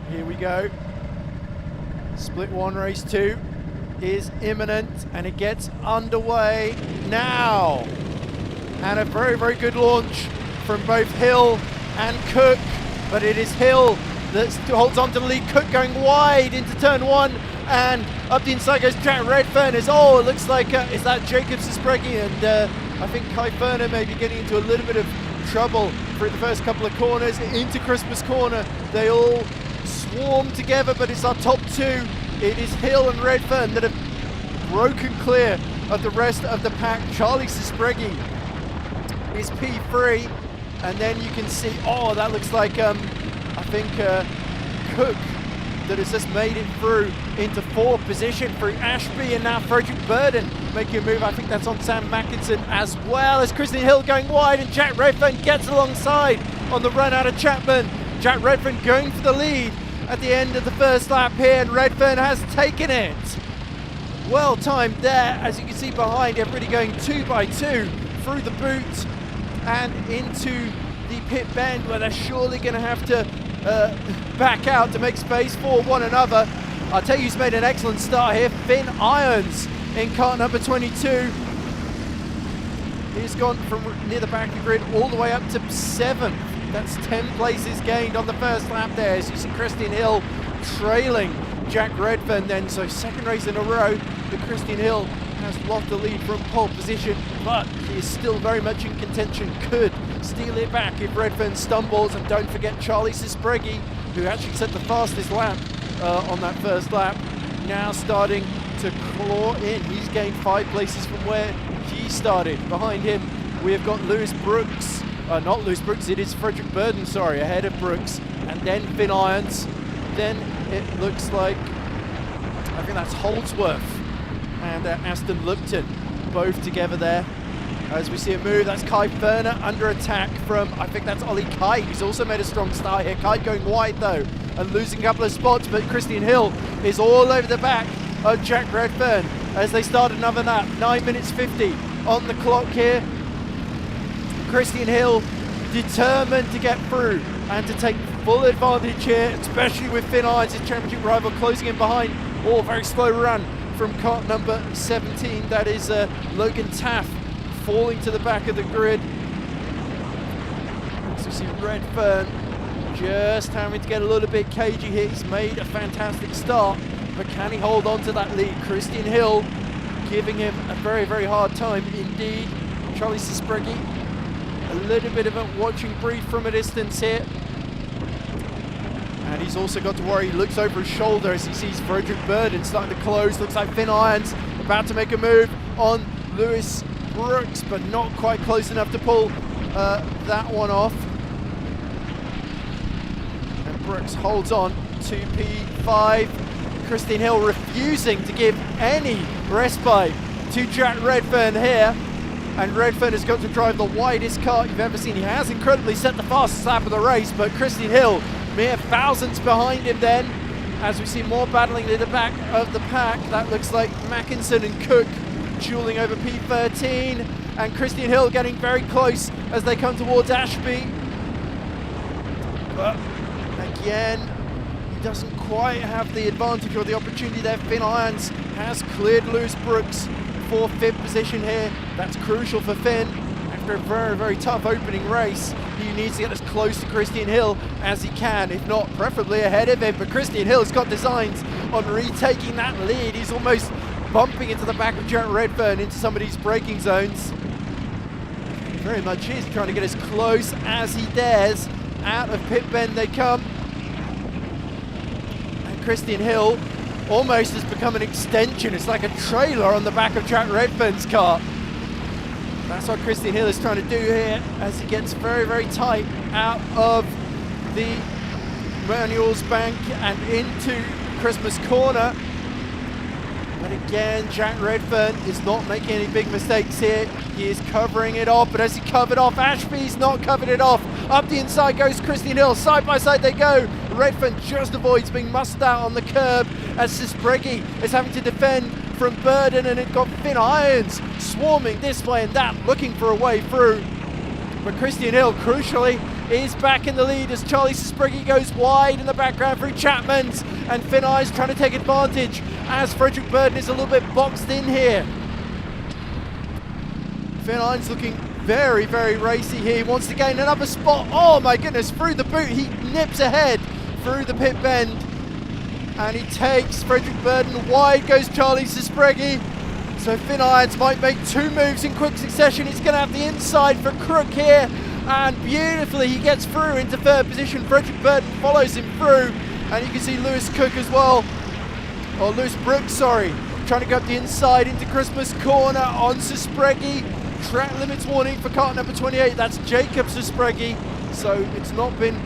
Here we go. Split 1, race 2 is imminent, and it gets underway now. And a very, very good launch from both Hill and Cook, but it is Hill that holds on to the lead. Cook going wide into turn 1, and up the inside goes Jack Redfern. It looks like is that Jacobs Sprague, and I think Kai Ferner may be getting into a little bit of trouble through the first couple of corners. Into Christmas Corner, they all swarm together, but it's our top two. It is Hill and Redfern that have broken clear of the rest of the pack. Charlie Sprague is P3, and then you can see, that looks like I think Cook that has just made it through into 4th position through Ashby, and now Frederick Burden making a move. I think that's on Sam Mackinson, as well as Christian Hill going wide, and Jack Redfern gets alongside on the run out of Chapman. Jack Redfern going for the lead at the end of the first lap here, and Redfern has taken it. Well timed there, as you can see behind, everybody going 2 by 2 through the boot and into the pit bend, where they're surely going to have to back out to make space for one another. I'll tell you who's made an excellent start here. Finn Irons in car number 22. He's gone from near the back of the grid all the way up to 7th. That's 10 places gained on the first lap there. As you see Christian Hill trailing Jack Redfern then. So 2nd race in a row that Christian Hill has lost the lead from pole position, but he is still very much in contention. Could steal it back if Redfern stumbles. And don't forget Charlie Sprague, who actually set the fastest lap on that first lap, now starting to claw in. He's gained 5 places from where he started. Behind him we have got Lewis Brooks, not Lewis Brooks, it is Frederick Burden, sorry, ahead of Brooks, and then Finn Irons. Then it looks like, I think that's Holdsworth and Aston Lupton both together there. As we see a move, that's Kai Ferner under attack from, I think that's Ollie Kite, who's also made a strong start here. Kite going wide though and losing a couple of spots, but Christian Hill is all over the back of Jack Redfern as they start another lap. 9 minutes 50 on the clock here. Christian Hill determined to get through and to take full advantage here, especially with Finn Irons, his championship rival, closing in behind. Very slow run from kart number 17, that is Logan Taff, falling to the back of the grid. So you see Redfern just having to get a little bit cagey here. He's made a fantastic start, but can he hold on to that lead? Christian Hill giving him a very, very hard time indeed. Charlie Sprague, a little bit of a watching brief from a distance here. And he's also got to worry, he looks over his shoulder as he sees Frederick Burden starting to close. Looks like Finn Irons about to make a move on Lewis Brooks, but not quite close enough to pull that one off. And Brooks holds on to P5. Christian Hill refusing to give any respite to Jack Redfern here. And Redfern has got to drive the widest kart you've ever seen. He has incredibly set the fastest lap of the race, but Christian Hill mere thousandths behind him then. As we see more battling near the back of the pack, that looks like Mackinson and Cook dueling over P13, and Christian Hill getting very close as they come towards Ashby. But again, he doesn't quite have the advantage or the opportunity there. Finn Irons has cleared Lewis Brooks for 5th position here. That's crucial for Finn. After a very, very tough opening race, he needs to get as close to Christian Hill as he can, if not preferably ahead of him. But Christian Hill has got designs on retaking that lead. He's almost bumping into the back of Jack Redfern into some of these braking zones. Very much is trying to get as close as he dares. Out of pit bend they come. And Christian Hill almost has become an extension. It's like a trailer on the back of Jack Redfern's car. That's what Christian Hill is trying to do here as he gets very, very tight out of the Manuel's Bank and into Christmas Corner. But again, Jack Redfern is not making any big mistakes here. He is covering it off, but as he covered off, Ashby's not covered it off. Up the inside goes Christian Hill. Side by side they go. Redfern just avoids being mussed out on the curb as Sprague is having to defend from Burden, and it got Finn Irons swarming this way and that, looking for a way through. But Christian Hill, crucially, is back in the lead as Charlie Suspriggy goes wide in the background through Chapman's, and Finn Irons trying to take advantage as Frederick Burden is a little bit boxed in here. Finn Irons looking very, very racy here. He wants to gain another spot. Oh my goodness, through the boot, he nips ahead through the pit bend, and he takes Frederick Burden. Wide goes Charlie Suspriggy. So Finn Irons might make two moves in quick succession. He's going to have the inside for Crook here, and beautifully he gets through into third position. Frederick Burden follows him through, and you can see Lewis Cook as well, or Lewis Brooks, sorry, trying to go up the inside into Christmas corner on Suspriggy. Track limits warning for car number 28, that's Jacob Suspriggy. So it's not been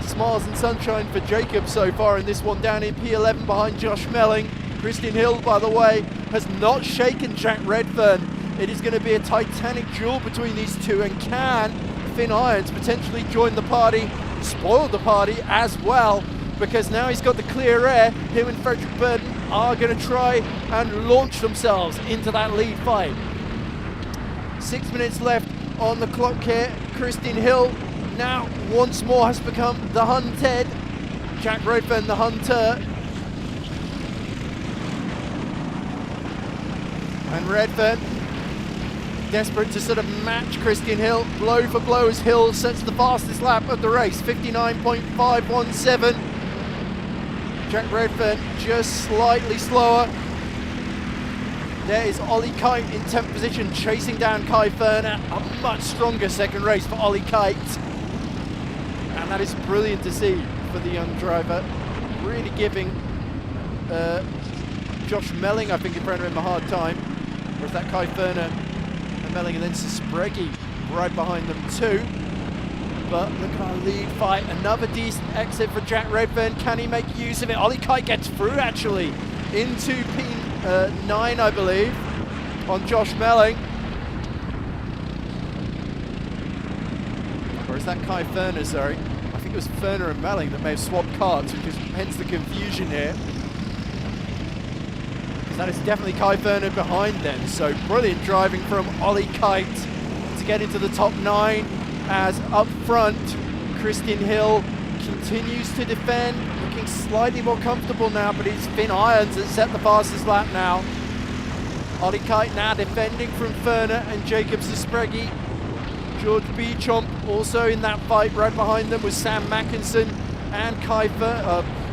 smiles and sunshine for Jacob so far in this one, down in P11 behind Josh Melling. Christian Hill, by the way, has not shaken Jack Redfern. It is going to be a titanic duel between these two, and can Finn Irons potentially join the party, spoil the party as well, because now he's got the clear air. Him and Frederick Burden are going to try and launch themselves into that lead fight. 6 minutes left on the clock here. Christian Hill now once more has become the hunted. Jack Redfern the hunter. And Redfern desperate to sort of match Christian Hill, blow for blow, as Hill sets the fastest lap of the race, 59.517. Jack Redfern just slightly slower. There is Ollie Kite in 10th position, chasing down Kai Ferner. A much stronger second race for Ollie Kite. And that is brilliant to see for the young driver. Really giving Josh Melling, I think, in front of him a hard time. Whereas that Kai Ferner and Melling, and then Suspriggy right behind them too. But look at our lead fight. Another decent exit for Jack Redfern. Can he make use of it? Ollie Kite gets through actually into P9, I believe, on Josh Melling. Or is that Kai Ferner, sorry? I think it was Ferner and Melling that may have swapped cards, which is hence the confusion here. That is definitely Kai Ferner behind them. So brilliant driving from Ollie Kite to get into the top 9, as up front Christian Hill continues to defend, looking slightly more comfortable now, but it's Finn Irons that set the fastest lap now. Ollie Kite now defending from Ferner and Jacob Suspriggy. George Beauchamp also in that fight. Right behind them was Sam Mackinson and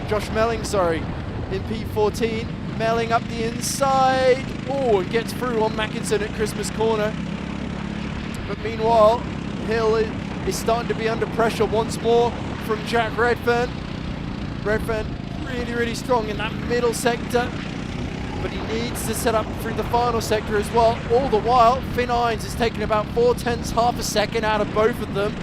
Josh Melling, sorry, in P14. Melling up the inside. Oh, and gets through on Mackinson at Christmas corner. But meanwhile, Hill is starting to be under pressure once more from Jack Redfern. Redfern really, really strong in that middle sector, but he needs to set up through the final sector as well. All the while, Finn Irons is taking about 0.4, half a second out of both of them.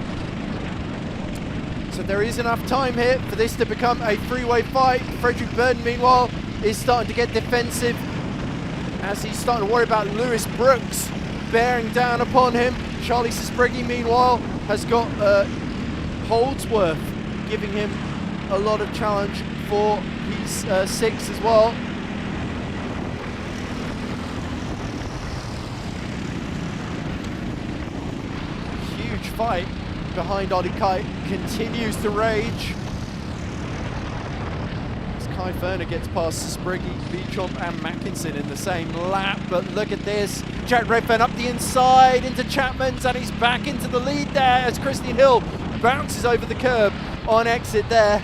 So there is enough time here for this to become a three-way fight. Frederick Burden, meanwhile, is starting to get defensive as he's starting to worry about Lewis Brooks bearing down upon him. Charlie Suspriggy, meanwhile, has got Holdsworth giving him a lot of challenge for P6 as well. Huge fight behind Ollie Kite continues to rage. Kai Ferner gets past Suspriggy, Beauchamp and Mackinson in the same lap, but look at this. Jack Redfern up the inside into Chapman's, and he's back into the lead there as Christian Hill bounces over the curb on exit there.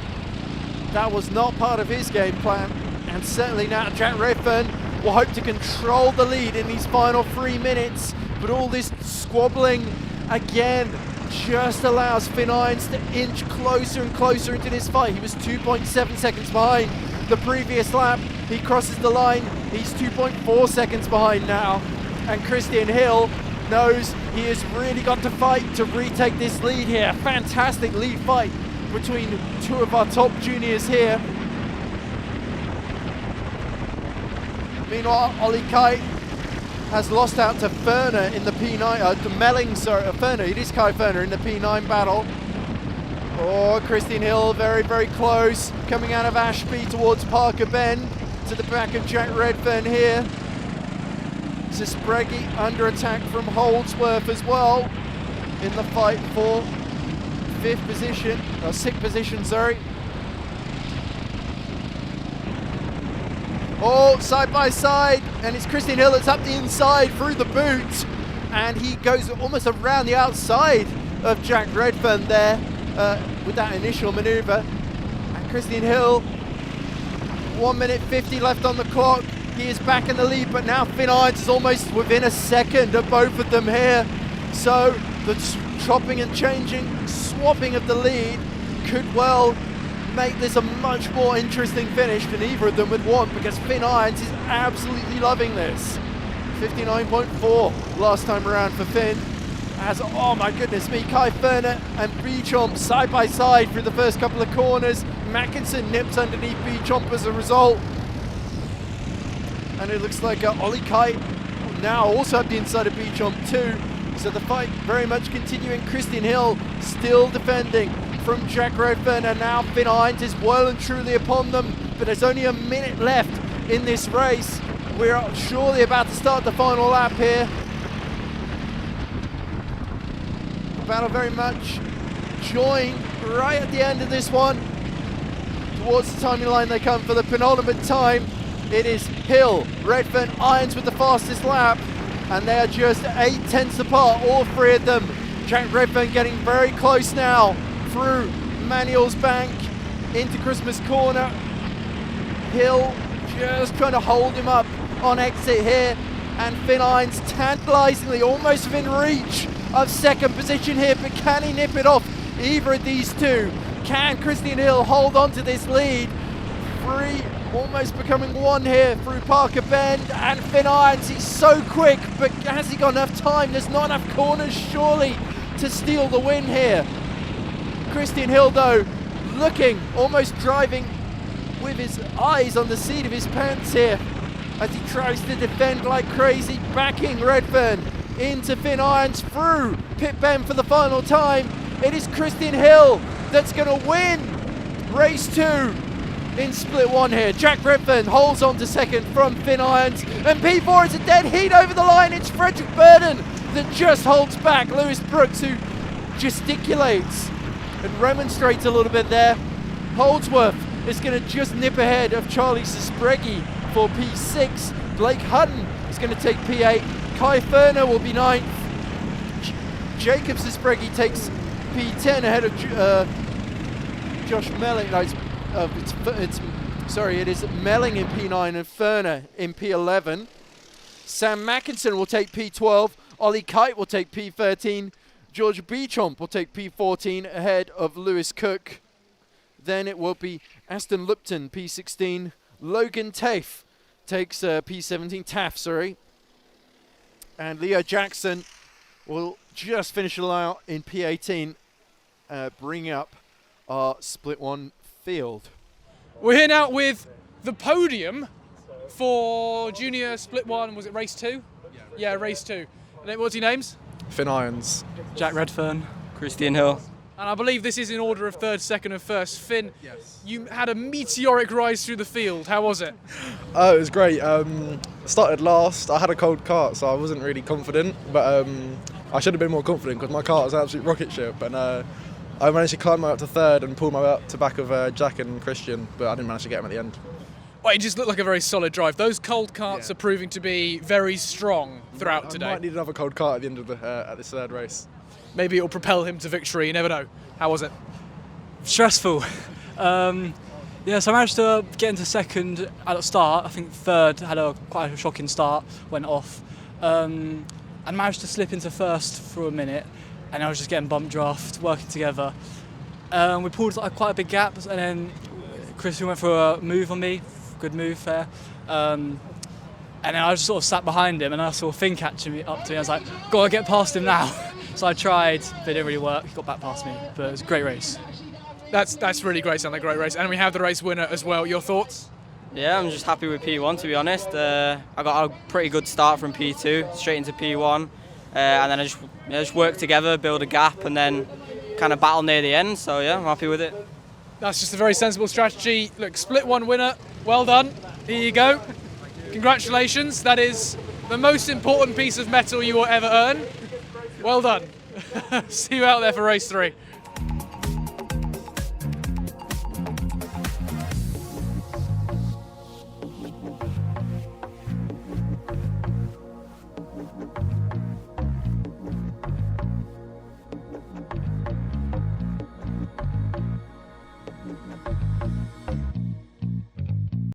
That was not part of his game plan, and certainly now Jack Redfern will hope to control the lead in these final 3 minutes, but all this squabbling again just allows Finn Irons to inch closer and closer into this fight. He was 2.7 seconds behind the previous lap. He crosses the line. He's 2.4 seconds behind now. And Christian Hill knows he has really got to fight to retake this lead here. Fantastic lead fight between two of our top juniors here. Meanwhile, Ollie Kite has lost out to Ferner in the P9, to Melling, sorry, Ferner, it is Kai Ferner in the P9 battle. Oh, Christian Hill very, very close, coming out of Ashby towards Parker Bend, to the back of Jack Redfern here. Suspriggy under attack from Holdsworth as well, in the fight for fifth position, or sixth position, sorry. Oh, side by side, and it's Christian Hill that's up the inside through the boot, and he goes almost around the outside of Jack Redfern there with that initial manoeuvre. And Christian Hill, 1 minute 50 left on the clock. He is back in the lead, but now Finn Irons is almost within a second of both of them here. So the chopping and changing, swapping of the lead could well make this a much more interesting finish than either of them would want, because Finn Irons is absolutely loving this. 59.4 last time around for Finn. As, oh my goodness me, Kai Ferner and Beauchamp side by side through the first couple of corners. Mackinson nips underneath Beauchamp as a result. And it looks like Ollie Kite now also up the inside of Beauchamp too. So the fight very much continuing. Christian Hill still defending from Jack Redfern, and now Finn Irons is well and truly upon them. But there's only a minute left in this race. We're surely about to start the final lap here. The battle very much joined right at the end of this one. Towards the timing line they come for the penultimate time. It is Hill, Redfern, Irons with the fastest lap, and they are just 8/10 apart, all three of them. Jack Redfern getting very close now through Manuel's Bank into Christmas Corner. Hill just trying to hold him up on exit here, and Finn Irons tantalisingly almost within reach of second position here, but can he nip it off either of these two? Can Christian Hill hold on to this lead? Three almost becoming one here through Parker Bend, and Finn Irons, he's so quick, but has he got enough time? There's not enough corners surely to steal the win here. Christian Hill though, looking, almost driving with his eyes on the seat of his pants here as he tries to defend like crazy, backing Redfern into Finn Irons through Pit Bend for the final time. It is Christian Hill that's going to win race 2 in split 1 here. Jack Redfern holds on to second from Finn Irons, and P4 is a dead heat over the line. It's Frederick Burden that just holds back Lewis Brooks, who gesticulates and remonstrates a little bit there. Holdsworth is going to just nip ahead of Charlie Sispregi for P6. Blake Hutton is going to take P8. Kai Ferner will be 9th. Jacob Sispregi takes P10 ahead of Josh Melling. No, it is Melling in P9 and Ferner in P11. Sam Mackinson will take P12. Ollie Kite will take P13. George Beauchamp will take P14 ahead of Lewis Cook. Then it will be Aston Lupton, P16. Logan Taff takes P17. Taff, sorry. And Leo Jackson will just finish it out in P18, bringing up our split 1 field. We're here now with the podium for junior split 1. Was it race 2? Yeah, race 2. And what's your names? Finn Irons. Jack Redfern. Christian Hill. And I believe this is in order of third, second and first. Finn, Yes. you had a meteoric rise through the field. How was it? Oh, it was great. Started last. I had a cold kart, so I wasn't really confident, but I should have been more confident because my kart was an absolute rocket ship. And I managed to climb up to third and pull my way up to back of Jack and Christian, but I didn't manage to get him at the end. Well, it just looked like a very solid drive. Those cold karts are proving to be very strong throughout today. I might need another cold kart at the end of at this third race. Maybe it'll propel him to victory. You never know. How was it? Stressful. So I managed to get into second at the start. I think third had quite a shocking start, went off, and managed to slip into first for a minute. And I was just getting bump draft, working together. We pulled quite a big gap, and then Christian went for a move on me, good move there. And then I just sort of sat behind him, and I saw Finn catching me up to me. I was like, gotta get past him now. So I tried, but it didn't really work. He got back past me, but it was a great race. That's really great, sound like a great race. And we have the race winner as well. Your thoughts? Yeah, I'm just happy with P1 to be honest. I got a pretty good start from P2 straight into P1, and then I just worked together, build a gap, and then kind of battle near the end. So yeah, I'm happy with it. That's just a very sensible strategy. Look, split 1 winner. Well done. Here you go. Congratulations. That is the most important piece of metal you will ever earn. Well done. See you out there for race 3.